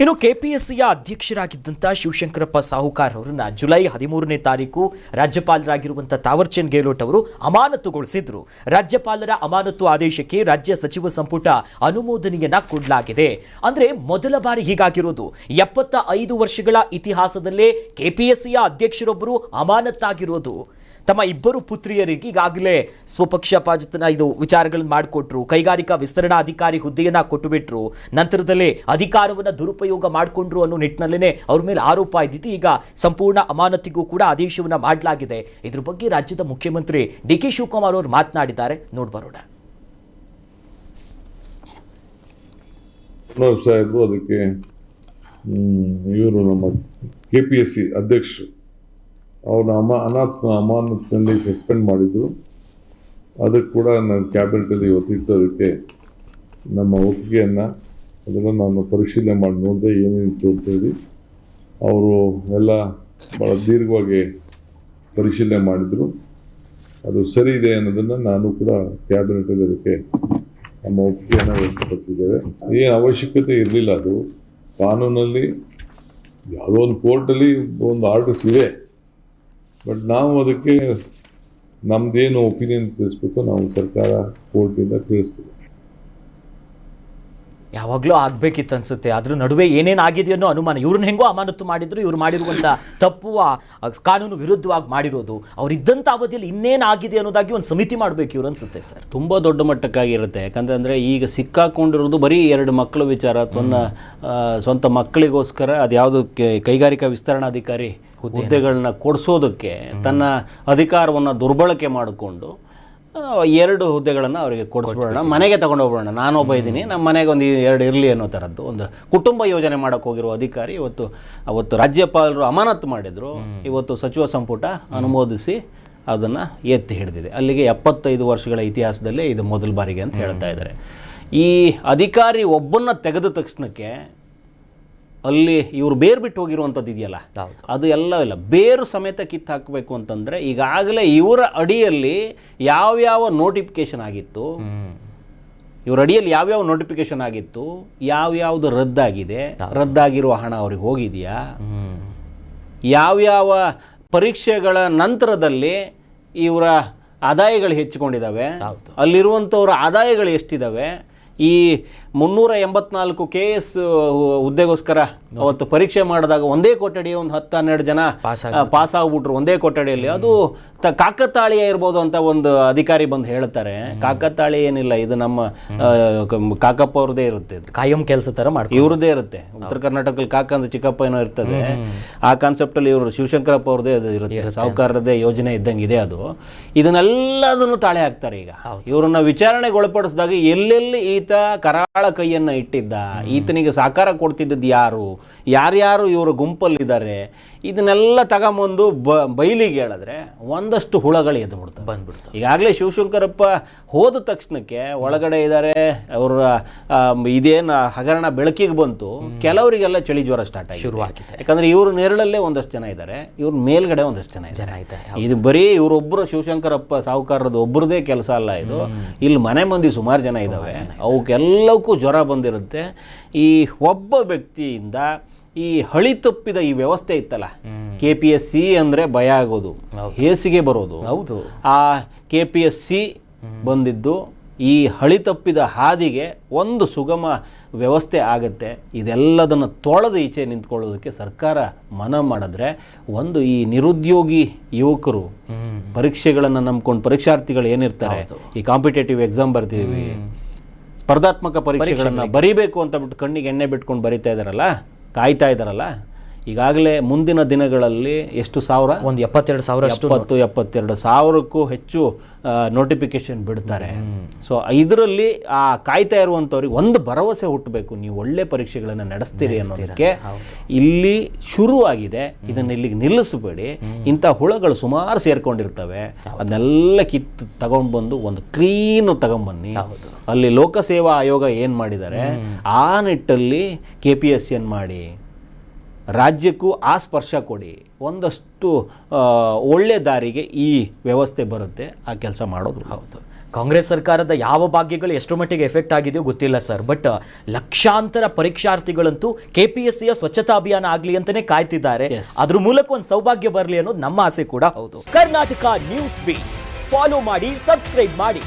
ಇನ್ನು ಕೆಪಿಎಸ್ಸಿಯ ಅಧ್ಯಕ್ಷರಾಗಿದ್ದಂಥ ಶಿವಶಂಕರಪ್ಪ ಸಾಹುಕಾರ್ ಅವರನ್ನ ಜುಲೈ 13ನೇ ತಾರೀಕು ರಾಜ್ಯಪಾಲರಾಗಿರುವಂಥ ತಾವರ್ಚಂದ್ ಗೆಹ್ಲೋಟ್ ಅವರು ಅಮಾನತುಗೊಳಿಸಿದ್ರು. ರಾಜ್ಯಪಾಲರ ಅಮಾನತು ಆದೇಶಕ್ಕೆ ರಾಜ್ಯ ಸಚಿವ ಸಂಪುಟ ಅನುಮೋದನೆಯನ್ನ ಕೊಡಲಾಗಿದೆ. ಅಂದ್ರೆ ಮೊದಲ ಬಾರಿ ಹೀಗಾಗಿರೋದು. 75 ವರ್ಷಗಳ ಇತಿಹಾಸದಲ್ಲೇ ಕೆಪಿಎಸ್ಸಿಯ ಅಧ್ಯಕ್ಷರೊಬ್ಬರು ಅಮಾನತಾಗಿರೋದು. ತಮ್ಮ ಇಬ್ಬರು ಪುತ್ರಿಯರಿಗೆ ಈಗಾಗಲೇ ಸ್ವಪಕ್ಷಪಾತನ ವಿಚಾರಗಳನ್ನು ಮಾಡಿಕೊಟ್ರು. ಕೈಗಾರಿಕಾ ವಿಸ್ತರಣಾ ಅಧಿಕಾರಿ ಹುದ್ದೆಯನ್ನ ಕೊಟ್ಟುಬಿಟ್ರು. ನಂತರದಲ್ಲೇ ಅಧಿಕಾರವನ್ನು ದುರುಪಯೋಗ ಮಾಡಿಕೊಂಡ್ರು ಅನ್ನೋ ನಿಟ್ಟಿನಲ್ಲೇ ಅವ್ರ ಮೇಲೆ ಆರೋಪ ಇದ್ದಿದ್ದು. ಈಗ ಸಂಪೂರ್ಣ ಅಮಾನತಿಗೂ ಕೂಡ ಆದೇಶವನ್ನ ಮಾಡಲಾಗಿದೆ. ಇದ್ರ ಬಗ್ಗೆ ರಾಜ್ಯದ ಮುಖ್ಯಮಂತ್ರಿ ಡಿ.ಕೆ. ಶಿವಕುಮಾರ್ ಅವರು ಮಾತನಾಡಿದ್ದಾರೆ. ನೋಡ್ಬರೋಣ. ಸಾಹೇಬರು ಅದಕ್ಕೆ ಇವರು ನಮ್ಮ ಕೆಪಿಎಸ್ಸಿ ಅಧ್ಯಕ್ಷರು ಅವ್ರನ್ನ ಅಮಾನತಿನಲ್ಲಿ ಸಸ್ಪೆಂಡ್ ಮಾಡಿದ್ರು. ಅದಕ್ಕೆ ಕೂಡ ನಾನು ಕ್ಯಾಬಿನೆಟಲ್ಲಿ ಇವತ್ತಿತ್ತು. ಅದಕ್ಕೆ ನಮ್ಮ ಒಪ್ಪಿಗೆಯನ್ನು ಅದನ್ನು ನಾನು ಪರಿಶೀಲನೆ ಮಾಡಿ ನೋಡಿದೆ ಏನೇನಿತ್ತು ಅಂತೇಳಿ. ಅವರು ಎಲ್ಲ ಭಾಳ ದೀರ್ಘವಾಗಿ ಪರಿಶೀಲನೆ ಮಾಡಿದರು. ಅದು ಸರಿ ಇದೆ ಅನ್ನೋದನ್ನು ನಾನು ಕೂಡ ಕ್ಯಾಬಿನೆಟಲ್ಲಿ ಅದಕ್ಕೆ ನಮ್ಮ ಒಪ್ಪಿಗೆಯನ್ನು ವ್ಯಕ್ತಪಡಿಸಿದ್ದೇವೆ. ಏನು ಅವಶ್ಯಕತೆ ಇರಲಿಲ್ಲ. ಅದು ಕಾನೂನಲ್ಲಿ ಯಾವುದೋ ಒಂದು ಕೋರ್ಟಲ್ಲಿ ಒಂದು ಆರ್ಡರ್ಸ್ ಇದೆ. ಬಟ್ ನಾವು ಅದಕ್ಕೆ ನಮ್ದೇನು ಒಪಿನಿಯನ್ ತಿಳಿಸ್ಬೇಕು ನಾವು ಸರ್ಕಾರ ಕೋರ್ಟಿಂದ ತಿಳಿಸ್ತೀವಿ. ಯಾವಾಗಲೂ ಆಗ್ಬೇಕಿತ್ತು ಅನ್ಸುತ್ತೆ. ಅದ್ರ ನಡುವೆ ಏನೇನು ಆಗಿದೆ ಅನ್ನೋ ಅನುಮಾನ. ಇವ್ರನ್ನ ಹೆಂಗೋ ಅಮಾನತು ಮಾಡಿದ್ರು. ಇವ್ರು ಮಾಡಿರುವಂಥ ತಪ್ಪು ಕಾನೂನು ವಿರುದ್ಧವಾಗಿ ಮಾಡಿರೋದು. ಅವ್ರು ಇದ್ದಂಥ ಅವಧಿಯಲ್ಲಿ ಇನ್ನೇನಾಗಿದೆ ಅನ್ನೋದಾಗಿ ಒಂದು ಸಮಿತಿ ಮಾಡಬೇಕು ಇವ್ರು ಅನ್ಸುತ್ತೆ ಸರ್. ತುಂಬ ದೊಡ್ಡ ಮಟ್ಟಕ್ಕಾಗಿರುತ್ತೆ. ಯಾಕಂತಂದರೆ ಈಗ ಸಿಕ್ಕಾಕೊಂಡಿರೋದು ಬರೀ 2 ಮಕ್ಕಳ ವಿಚಾರ. ಸ್ವಂತ ಮಕ್ಕಳಿಗೋಸ್ಕರ ಅದು ಯಾವುದು ಕೈಗಾರಿಕಾ ವಿಸ್ತರಣಾಧಿಕಾರಿ ಹುದ್ದೆಗಳನ್ನ ಕೊಡಿಸೋದಕ್ಕೆ ತನ್ನ ಅಧಿಕಾರವನ್ನು ದುರ್ಬಳಕೆ ಮಾಡಿಕೊಂಡು 2 ಹುದ್ದೆಗಳನ್ನು ಅವರಿಗೆ ಕೊಡಿಸ್ಬಿಡೋಣ, ಮನೆಗೆ ತಗೊಂಡೋಗ್ಬಿಡೋಣ. ನಾನೊಬ್ಬ ಇದ್ದೀನಿ, ನಮ್ಮ ಮನೆಗೆ ಒಂದು 2 ಇರಲಿ ಅನ್ನೋ ಥರದ್ದು ಒಂದು ಕುಟುಂಬ ಯೋಜನೆ ಮಾಡೋಕ್ಕೆ ಹೋಗಿರೋ ಅಧಿಕಾರಿ ಅವತ್ತು ರಾಜ್ಯಪಾಲರು ಅಮಾನತು ಮಾಡಿದರು. ಇವತ್ತು ಸಚಿವ ಸಂಪುಟ ಅನುಮೋದಿಸಿ ಅದನ್ನು ಎತ್ತಿ ಹಿಡಿದಿದೆ. ಅಲ್ಲಿಗೆ 75 ವರ್ಷಗಳ ಇತಿಹಾಸದಲ್ಲೇ ಇದು ಮೊದಲ ಬಾರಿಗೆ ಅಂತ ಹೇಳ್ತಾ ಇದ್ದಾರೆ. ಈ ಅಧಿಕಾರಿ ಒಬ್ಬನ್ನ ತೆಗೆದ ತಕ್ಷಣಕ್ಕೆ ಅಲ್ಲಿ ಇವರು ಬೇರು ಬಿಟ್ಟು ಹೋಗಿರುವಂಥದ್ದು ಇದೆಯಲ್ಲ, ಅದು ಎಲ್ಲ ಇಲ್ಲ. ಬೇರು ಸಮೇತ ಕಿತ್ತು ಹಾಕಬೇಕು ಅಂತಂದರೆ ಈಗಾಗಲೇ ಇವರ ಅಡಿಯಲ್ಲಿ ಯಾವ್ಯಾವ ನೋಟಿಫಿಕೇಶನ್ ಆಗಿತ್ತು, ಇವರ ಅಡಿಯಲ್ಲಿ ಯಾವ್ಯಾವ ನೋಟಿಫಿಕೇಶನ್ ಆಗಿತ್ತು, ಯಾವ್ಯಾವುದು ರದ್ದಾಗಿದೆ, ರದ್ದಾಗಿರುವ ಹಣ ಅವ್ರಿಗೆ ಹೋಗಿದೆಯಾ, ಯಾವ್ಯಾವ ಪರೀಕ್ಷೆಗಳ ನಂತರದಲ್ಲಿ ಇವರ ಆದಾಯಗಳು ಹೆಚ್ಚಿಕೊಂಡಿದ್ದಾವೆ, ಅಲ್ಲಿರುವಂಥವ್ರ ಆದಾಯಗಳು ಎಷ್ಟಿದ್ದಾವೆ, ಈ 384 KS ಹುದ್ದೆಗೋಸ್ಕರ ಅವತ್ತು ಪರೀಕ್ಷೆ ಮಾಡಿದಾಗ ಒಂದೇ ಕೊಠಡಿ ಒಂದು 10-12 ಜನ ಪಾಸ್ ಆಗ್ಬಿಟ್ರು ಒಂದೇ ಕೊಠಡಿಯಲ್ಲಿ. ಅದು ಕಾಕತಾಳೀಯ ಇರ್ಬೋದು ಅಂತ ಒಂದು ಅಧಿಕಾರಿ ಬಂದು ಹೇಳ್ತಾರೆ. ಕಾಕತಾಳಿ ಏನಿಲ್ಲ, ಇದು ನಮ್ಮ ಕಾಕಪ್ಪ ಅವ್ರದ್ದೇ ಇರುತ್ತೆ, ಕಾಯಂ ಕೆಲಸ ಥರ ಮಾಡಿ ಇವ್ರದ್ದೇ ಇರುತ್ತೆ. ಉತ್ತರ ಕರ್ನಾಟಕದಲ್ಲಿ ಕಾಕ ಅಂದ್ರೆ ಚಿಕ್ಕಪ್ಪ ಏನೋ ಇರ್ತದೆ. ಆ ಕಾನ್ಸೆಪ್ಟಲ್ಲಿ ಇವರು ಶಿವಶಂಕರಪ್ಪ ಅವ್ರದ್ದೇ ಅದು ಇರುತ್ತೆ, ಸಾಹುಕಾರದೇ ಯೋಜನೆ ಇದ್ದಂಗೆ ಇದೆ ಅದು. ಇದನ್ನೆಲ್ಲದನ್ನು ತಾಳೆ ಹಾಕ್ತಾರೆ. ಈಗ ಇವ್ರನ್ನ ವಿಚಾರಣೆಗೆ ಒಳಪಡಿಸಿದಾಗ ಎಲ್ಲೆಲ್ಲಿ ಈತ ಕರಾಳ ಕೈಯನ್ನು ಇಟ್ಟಿದ್ದ, ಈತನಿಗೆ ಸಹಕಾರ ಕೊಡ್ತಿದ್ದದ್ದು ಯಾರ್ಯಾರು ಇವರ ಗುಂಪಲ್ಲಿದ್ದಾರೆ, ಇದನ್ನೆಲ್ಲ ತಗೊಂಬಂದು ಬಯಲಿಗೆ ಹೇಳಿದ್ರೆ ಒಂದಷ್ಟು ಹುಳಗಳು ಎದ್ದು ಬಂದ್ಬಿಡ್ತವೆ. ಈಗಾಗಲೇ ಶಿವಶಂಕರಪ್ಪ ಹೋದ ತಕ್ಷಣಕ್ಕೆ ಒಳಗಡೆ ಇದ್ದಾರೆ, ಅವರ ಇದೇನು ಹಗರಣ ಬೆಳಕಿಗೆ ಬಂತು, ಕೆಲವರಿಗೆಲ್ಲ ಚಳಿ ಜ್ವರ ಸ್ಟಾರ್ಟ್ ಆಗಿ ಶುರುವಾಗಿದೆ. ಯಾಕಂದ್ರೆ ಇವರು ನೆರಳಲ್ಲೇ ಒಂದಷ್ಟು ಜನ ಇದ್ದಾರೆ, ಇವ್ರ ಮೇಲ್ಗಡೆ ಒಂದಷ್ಟು ಜನ ಇದ್ದಾರೆ. ಇದು ಬರೀ ಇವರೊಬ್ಬರು ಶಿವಶಂಕರಪ್ಪ ಸಾಹುಕಾರದ್ದು ಒಬ್ಬರದೇ ಕೆಲಸ ಅಲ್ಲ ಇದು. ಇಲ್ಲಿ ಮನೆ ಮಂದಿ ಸುಮಾರು ಜನ ಇದ್ದಾವೆ, ಅವಕ್ಕೆಲ್ಲಕ್ಕೂ ಜ್ವರ ಬಂದಿರುತ್ತೆ. ಈ ಒಬ್ಬ ವ್ಯಕ್ತಿಯಿಂದ ಈ ಹಳಿ ತಪ್ಪಿದ ಈ ವ್ಯವಸ್ಥೆ ಇತ್ತಲ್ಲ, KPSC ಅಂದರೆ ಭಯ ಆಗೋದು, ಹೇಸಿಗೆ ಬರೋದು. ಹೌದು, ಆ KPSC ಬಂದಿದ್ದು ಈ ಹಳಿ ತಪ್ಪಿದ ಹಾದಿಗೆ ಒಂದು ಸುಗಮ ವ್ಯವಸ್ಥೆ ಆಗುತ್ತೆ. ಇದೆಲ್ಲದನ್ನು ತೊಳೆದು ಈಚೆ ನಿಂತ್ಕೊಳ್ಳೋದಕ್ಕೆ ಸರ್ಕಾರ ಮನ ಮಾಡಿದ್ರೆ ಒಂದು ಈ ನಿರುದ್ಯೋಗಿ ಯುವಕರು ಪರೀಕ್ಷೆಗಳನ್ನು ನಂಬ್ಕೊಂಡು ಪರೀಕ್ಷಾರ್ಥಿಗಳು ಏನಿರ್ತಾರೆ, ಈ ಕಾಂಪಿಟೇಟಿವ್ ಎಕ್ಸಾಮ್ ಬರ್ತೀವಿ, ಸ್ಪರ್ಧಾತ್ಮಕ ಪರೀಕ್ಷೆಗಳನ್ನು ಬರೀಬೇಕು ಅಂತ ಬಿಟ್ಟು ಕಣ್ಣಿಗೆ ಎಣ್ಣೆ ಬಿಟ್ಕೊಂಡು ಬರೀತಾ ಇದ್ದಾರಲ್ಲ, ಕಾಯ್ತಾ ಇದ್ದಾರಲ್ಲ, ಈಗಾಗಲೇ ಮುಂದಿನ ದಿನಗಳಲ್ಲಿ ಎಷ್ಟು ಸಾವಿರ, ಒಂದು 72 ಸಾವಿರಕ್ಕೂ ಹೆಚ್ಚು ನೋಟಿಫಿಕೇಶನ್ ಬಿಡ್ತಾರೆ. ಸೊ ಇದರಲ್ಲಿ ಆ ಕಾಯ್ತಾ ಇರುವಂಥವ್ರಿಗೆ ಒಂದು ಭರವಸೆ ಹುಟ್ಟಬೇಕು, ನೀವು ಒಳ್ಳೆ ಪರೀಕ್ಷೆಗಳನ್ನು ನಡೆಸ್ತೀರಿ ಅನ್ನೋದಕ್ಕೆ ಇಲ್ಲಿ ಶುರುವಾಗಿದೆ. ಇದನ್ನು ಇಲ್ಲಿಗೆ ನಿಲ್ಲಿಸಬೇಡಿ. ಇಂಥ ಹುಳಗಳು ಸುಮಾರು ಸೇರ್ಕೊಂಡಿರ್ತವೆ, ಅದನ್ನೆಲ್ಲ ಕಿತ್ತು ತಗೊಂಡ್ಬಂದು ಒಂದು ಕ್ಲೀನು ತಗೊಂಬನ್ನಿ. ಅಲ್ಲಿ ಲೋಕಸೇವಾ ಆಯೋಗ ಏನು ಮಾಡಿದ್ದಾರೆ ಆ ನಿಟ್ಟಲ್ಲಿ KPSC ಮಾಡಿ ರಾಜ್ಯಕ್ಕೂ ಆ ಸ್ಪರ್ಶ ಕೊಡಿ, ಒಂದಷ್ಟು ಒಳ್ಳೆ ದಾರಿಗೆ ಈ ವ್ಯವಸ್ಥೆ ಬರುತ್ತೆ, ಆ ಕೆಲಸ ಮಾಡೋದು. ಹೌದು. ಕಾಂಗ್ರೆಸ್ ಸರ್ಕಾರದ ಯಾವ ಭಾಗ್ಯಗಳು ಎಷ್ಟರ ಮಟ್ಟಿಗೆ ಎಫೆಕ್ಟ್ ಆಗಿದೆಯೋ ಗೊತ್ತಿಲ್ಲ ಸರ್, ಬಟ್ ಲಕ್ಷಾಂತರ ಪರೀಕ್ಷಾರ್ಥಿಗಳಂತೂ KPSCಯ ಸ್ವಚ್ಛತಾ ಅಭಿಯಾನ ಆಗ್ಲಿ ಅಂತಾನೆ ಕಾಯ್ತಿದ್ದಾರೆ. ಅದ್ರ ಮೂಲಕ ಒಂದು ಸೌಭಾಗ್ಯ ಬರಲಿ ಅನ್ನೋದು ನಮ್ಮ ಆಸೆ ಕೂಡ ಹೌದು. ಕರ್ನಾಟಕ ನ್ಯೂಸ್ ಬೀಟ್ ಫಾಲೋ ಮಾಡಿ, ಸಬ್ಸ್ಕ್ರೈಬ್ ಮಾಡಿ.